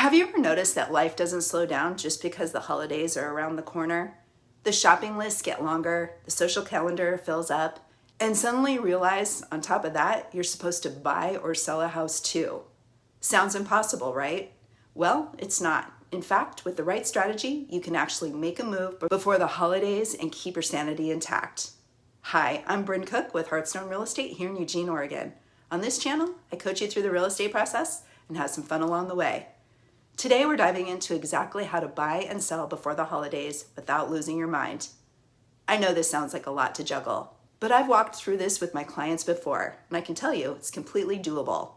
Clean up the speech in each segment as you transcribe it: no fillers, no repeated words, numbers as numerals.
Have you ever noticed that life doesn't slow down just because the holidays are around the corner? The shopping lists get longer, the social calendar fills up, and suddenly you realize, on top of that, you're supposed to buy or sell a house too. Sounds impossible, right? Well, it's not. In fact, with the right strategy, you can actually make a move before the holidays and keep your sanity intact. Hi, I'm Bryn with Hearthstone Real Estate here in Eugene, Oregon. On this channel, I coach you through the real estate process and have some fun along the way. Today, we're diving into exactly how to buy and sell before the holidays without losing your mind. I know this sounds like a lot to juggle, but I've walked through this with my clients before, and I can tell you it's completely doable.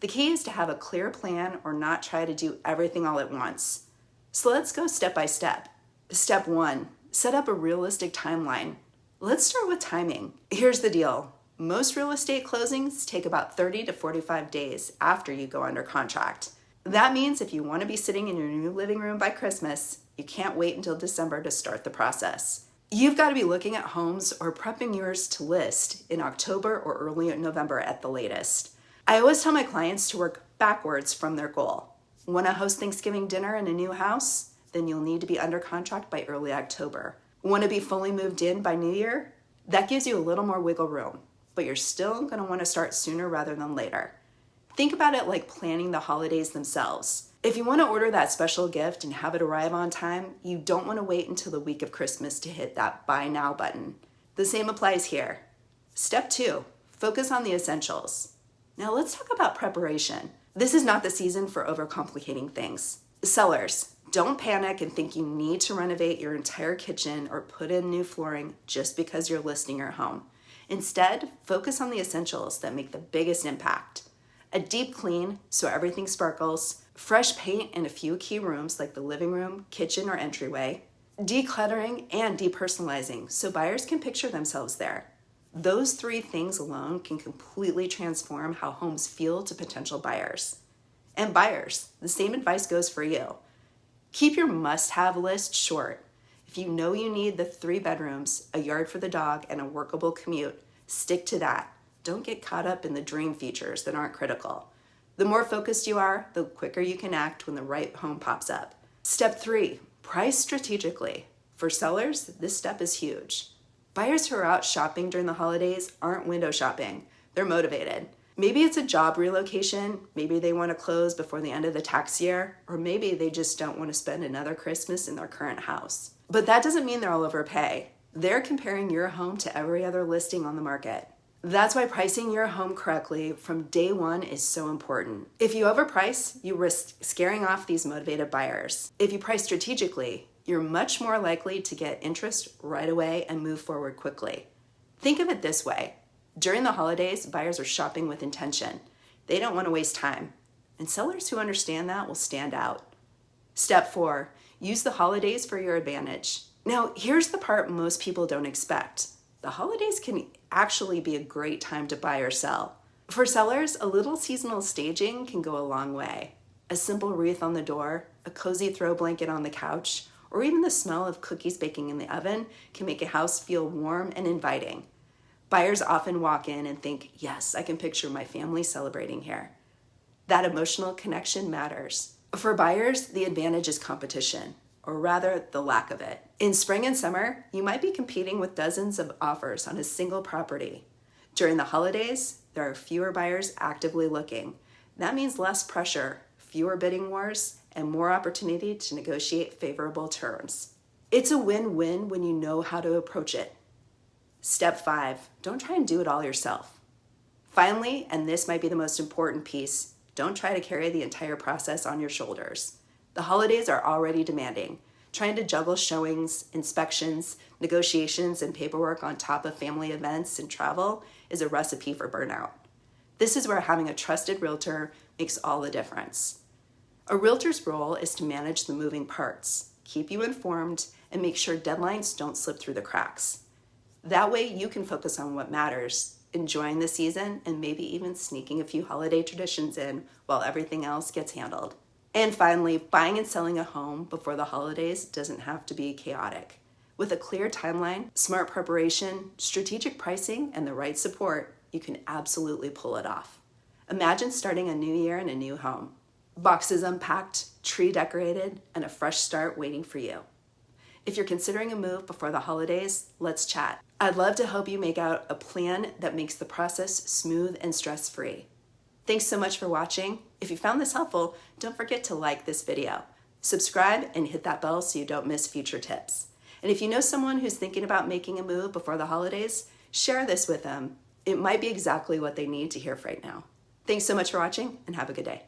The key is to have a clear plan or not try to do everything all at once. So let's go step by step. Step 1, set up a realistic timeline. Let's start with timing. Here's the deal. Most real estate closings take about 30 to 45 days after you go under contract. That means if you want to be sitting in your new living room by Christmas, you can't wait until December to start the process. You've got to be looking at homes or prepping yours to list in October or early November at the latest. I always tell my clients to work backwards from their goal. Want to host Thanksgiving dinner in a new house? Then you'll need to be under contract by early October. Want to be fully moved in by New Year? That gives you a little more wiggle room, but you're still going to want to start sooner rather than later. Think about it like planning the holidays themselves. If you want to order that special gift and have it arrive on time, you don't want to wait until the week of Christmas to hit that buy now button. The same applies here. Step 2, focus on the essentials. Now let's talk about preparation. This is not the season for overcomplicating things. Sellers, don't panic and think you need to renovate your entire kitchen or put in new flooring just because you're listing your home. Instead, focus on the essentials that make the biggest impact. A deep clean so everything sparkles, fresh paint in a few key rooms like the living room, kitchen, or entryway, decluttering and depersonalizing so buyers can picture themselves there. Those 3 things alone can completely transform how homes feel to potential buyers. And buyers, the same advice goes for you. Keep your must-have list short. If you know you need the 3 bedrooms, a yard for the dog, and a workable commute, stick to that. Don't get caught up in the dream features that aren't critical. The more focused you are, the quicker you can act when the right home pops up. Step 3, price strategically. For sellers, this step is huge. Buyers who are out shopping during the holidays aren't window shopping. They're motivated. Maybe it's a job relocation, maybe they want to close before the end of the tax year, or maybe they just don't want to spend another Christmas in their current house. But that doesn't mean they'll overpay. They're comparing your home to every other listing on the market. That's why pricing your home correctly from day one is so important. If you overprice, you risk scaring off these motivated buyers. If you price strategically, you're much more likely to get interest right away and move forward quickly. Think of it this way. During the holidays, buyers are shopping with intention. They don't want to waste time. And sellers who understand that will stand out. Step 4, use the holidays for your advantage. Now, here's the part most people don't expect. The holidays can actually be a great time to buy or sell. For sellers, a little seasonal staging can go a long way. A simple wreath on the door, a cozy throw blanket on the couch, or even the smell of cookies baking in the oven can make a house feel warm and inviting. Buyers often walk in and think, yes, I can picture my family celebrating here. That emotional connection matters. For buyers, the advantage is competition, or rather the lack of it. In spring and summer, you might be competing with dozens of offers on a single property. During the holidays, there are fewer buyers actively looking. That means less pressure, fewer bidding wars, and more opportunity to negotiate favorable terms. It's a win-win when you know how to approach it. Step 5, don't try and do it all yourself. Finally, and this might be the most important piece, don't try to carry the entire process on your shoulders. The holidays are already demanding. Trying to juggle showings, inspections, negotiations, and paperwork on top of family events and travel is a recipe for burnout. This is where having a trusted realtor makes all the difference. A realtor's role is to manage the moving parts, keep you informed, and make sure deadlines don't slip through the cracks. That way you can focus on what matters, enjoying the season, and maybe even sneaking a few holiday traditions in while everything else gets handled. And finally, buying and selling a home before the holidays doesn't have to be chaotic. With a clear timeline, smart preparation, strategic pricing, and the right support, you can absolutely pull it off. Imagine starting a new year in a new home. boxes unpacked, tree decorated, and a fresh start waiting for you. If you're considering a move before the holidays, let's chat. I'd love to help you make out a plan that makes the process smooth and stress-free. Thanks so much for watching. If you found this helpful, don't forget to like this video. Subscribe and hit that bell so you don't miss future tips. And if you know someone who's thinking about making a move before the holidays, share this with them. It might be exactly what they need to hear right now. Thanks so much for watching and have a good day.